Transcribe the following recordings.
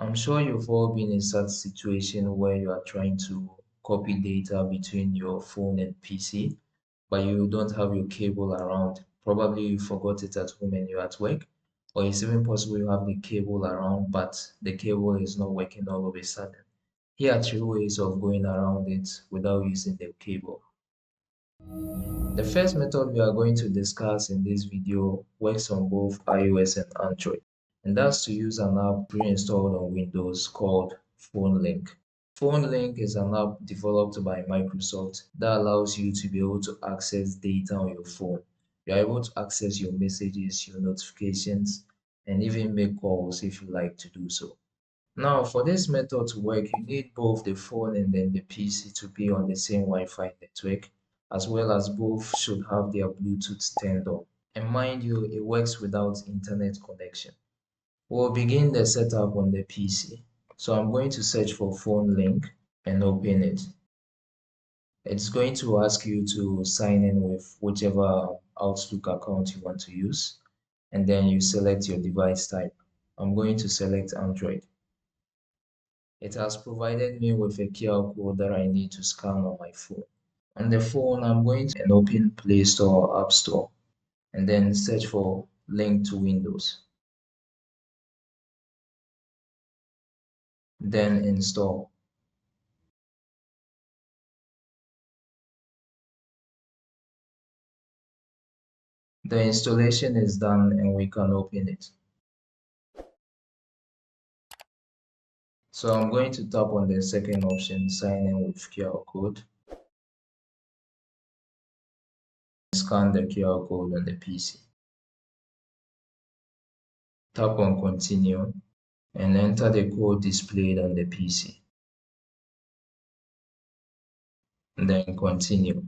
I'm sure you've all been in such situation where you are trying to copy data between your phone and PC, but you don't have your cable around. Probably you forgot it at home and you're at work, or it's even possible you have the cable around, but the cable is not working all of a sudden. Here are three ways of going around it without using the cable. The first method we are going to discuss in this video works on both iOS and Android, and that's to use an app pre-installed on Windows called PhoneLink. PhoneLink is an app developed by Microsoft that allows you to be able to access data on your phone. You're able to access your messages, your notifications, and even make calls if you like to do so. Now, for this method to work, you need both the phone and then the PC to be on the same Wi-Fi network, as well as both should have their Bluetooth turned on. And mind you, it works without internet connection. We'll begin the setup on the PC. So I'm going to search for phone link and open it. It's going to ask you to sign in with whichever Outlook account you want to use, and then you select your device type. I'm going to select Android. It has provided me with a QR code that I need to scan on my phone. On the phone, I'm going to open Play Store or App Store and then search for link to Windows. Then install. The installation is done and we can open it. So I'm going to tap on the second option, sign in with QR code. Scan the QR code on the PC. Tap on continue and enter the code displayed on the PC. And then continue.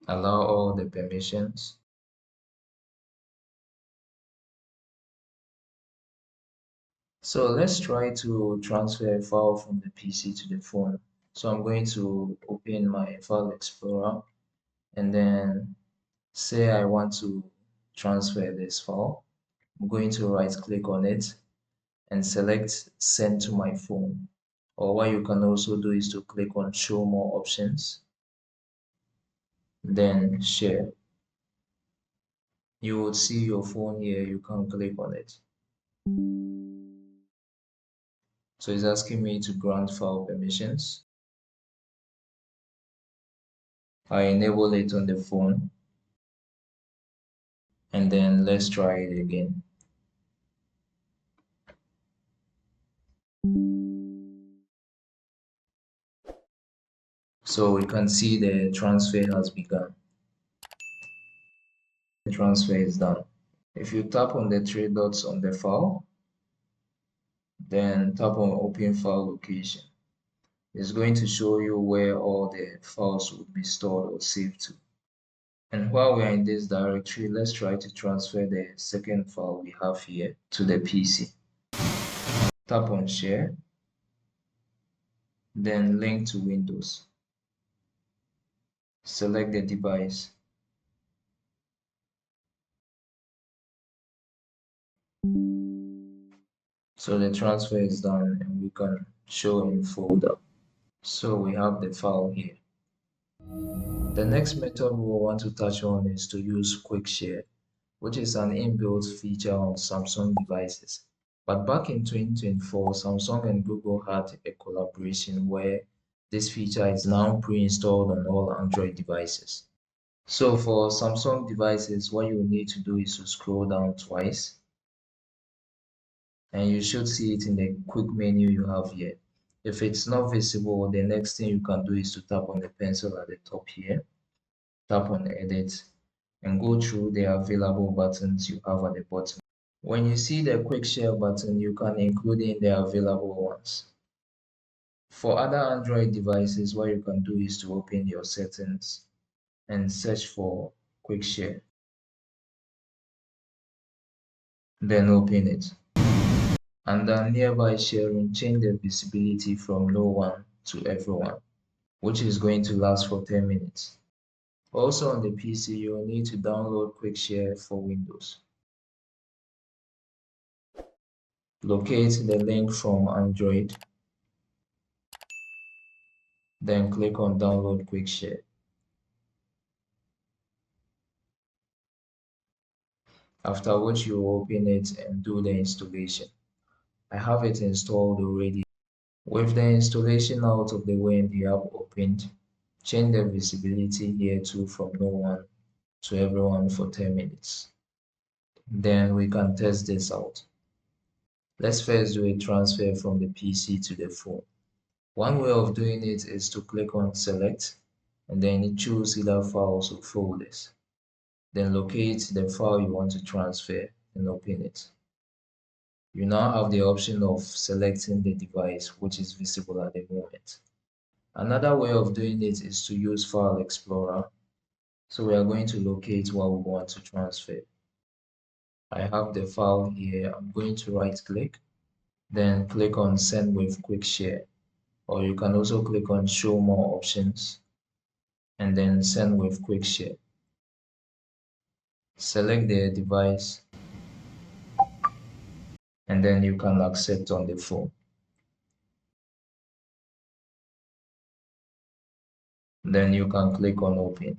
Allow all the permissions. So let's try to transfer a file from the PC to the phone. So I'm going to open my file explorer and then say I want to transfer this file. I'm going to right click on it and select send to my phone. Or what you can also do is to click on show more options, then share. You will see your phone here, you can click on it. So it's asking me to grant file permissions. I enable it on the phone and then let's try it again. So we can see the transfer has begun. The transfer is done. If you tap on the three dots on the file, then tap on open file location. It's going to show you where all the files would be stored or saved to. And while we are in this directory, let's try to transfer the second file we have here to the PC. Tap on share, then link to Windows. Select the device. So the transfer is done and we can show in folder. So we have the file here. The next method we will want to touch on is to use Quick Share, which is an inbuilt feature on Samsung devices. But back in 2024, Samsung and Google had a collaboration where this feature is now pre-installed on all Android devices. So for Samsung devices, what you need to do is to scroll down twice and you should see it in the quick menu you have here. If it's not visible, the next thing you can do is to tap on the pencil at the top here, tap on edit, and go through the available buttons you have at the bottom. When you see the quick share button, you can include in the available ones. For other Android devices, what you can do is to open your settings and search for quick share. Then open it. Under nearby sharing, change the visibility from no one to everyone, which is going to last for 10 minutes. Also on the PC, you will need to download Quick Share for Windows. Locate the link from Android, then click on Download Quick Share. After which you open it and do the installation. I have it installed already. With the installation out of the way and the app opened, change the visibility here to from no one to everyone for 10 minutes. Then we can test this out. Let's first do a transfer from the PC to the phone. One way of doing it is to click on Select and then choose either files or folders. Then locate the file you want to transfer and open it. You now have the option of selecting the device which is visible at the moment. Another way of doing it is to use File Explorer. So we are going to locate what we want to transfer. I have the file here. I'm going to right click, then click on Send with Quick Share. Or you can also click on Show More Options and then Send with Quick Share. Select the device and then you can accept on the phone. Then you can click on Open.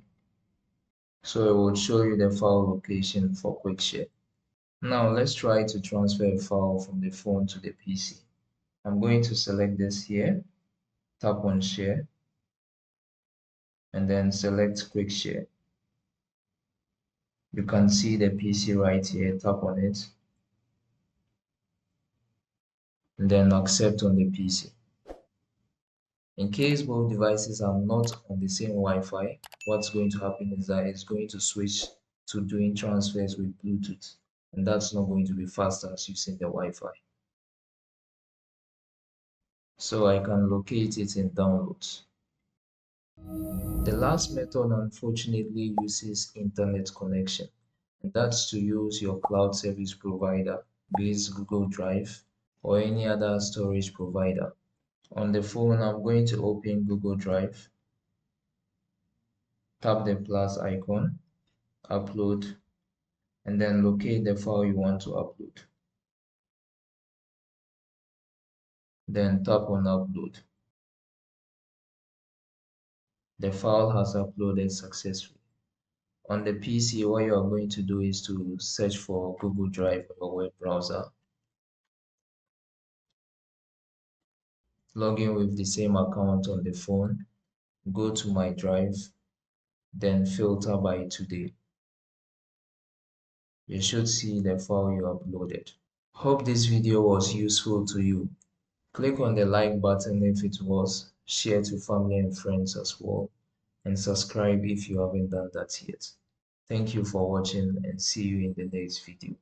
So it will show you the file location for Quick Share. Now let's try to transfer a file from the phone to the PC. I'm going to select this here, tap on Share, and then select Quick Share. You can see the PC right here, tap on it, and then accept on the PC. In case both devices are not on the same Wi-Fi, what's going to happen is that it's going to switch to doing transfers with Bluetooth, and that's not going to be fast as using the Wi-Fi. So I can locate it in Downloads. The last method unfortunately uses internet connection, and that's to use your cloud service provider, be it Google Drive or any other storage provider. On the phone, I'm going to open Google Drive, tap the plus icon, upload, and then locate the file you want to upload. Then tap on upload. The file has uploaded successfully. On the PC, what you are going to do is to search for Google Drive on your web browser. Log in with the same account on the phone. Go to My Drive, then filter by today. You should see the file you uploaded. Hope this video was useful to you. Click on the like button if it was, share to family and friends as well, and subscribe if you haven't done that yet. Thank you for watching and see you in the next video.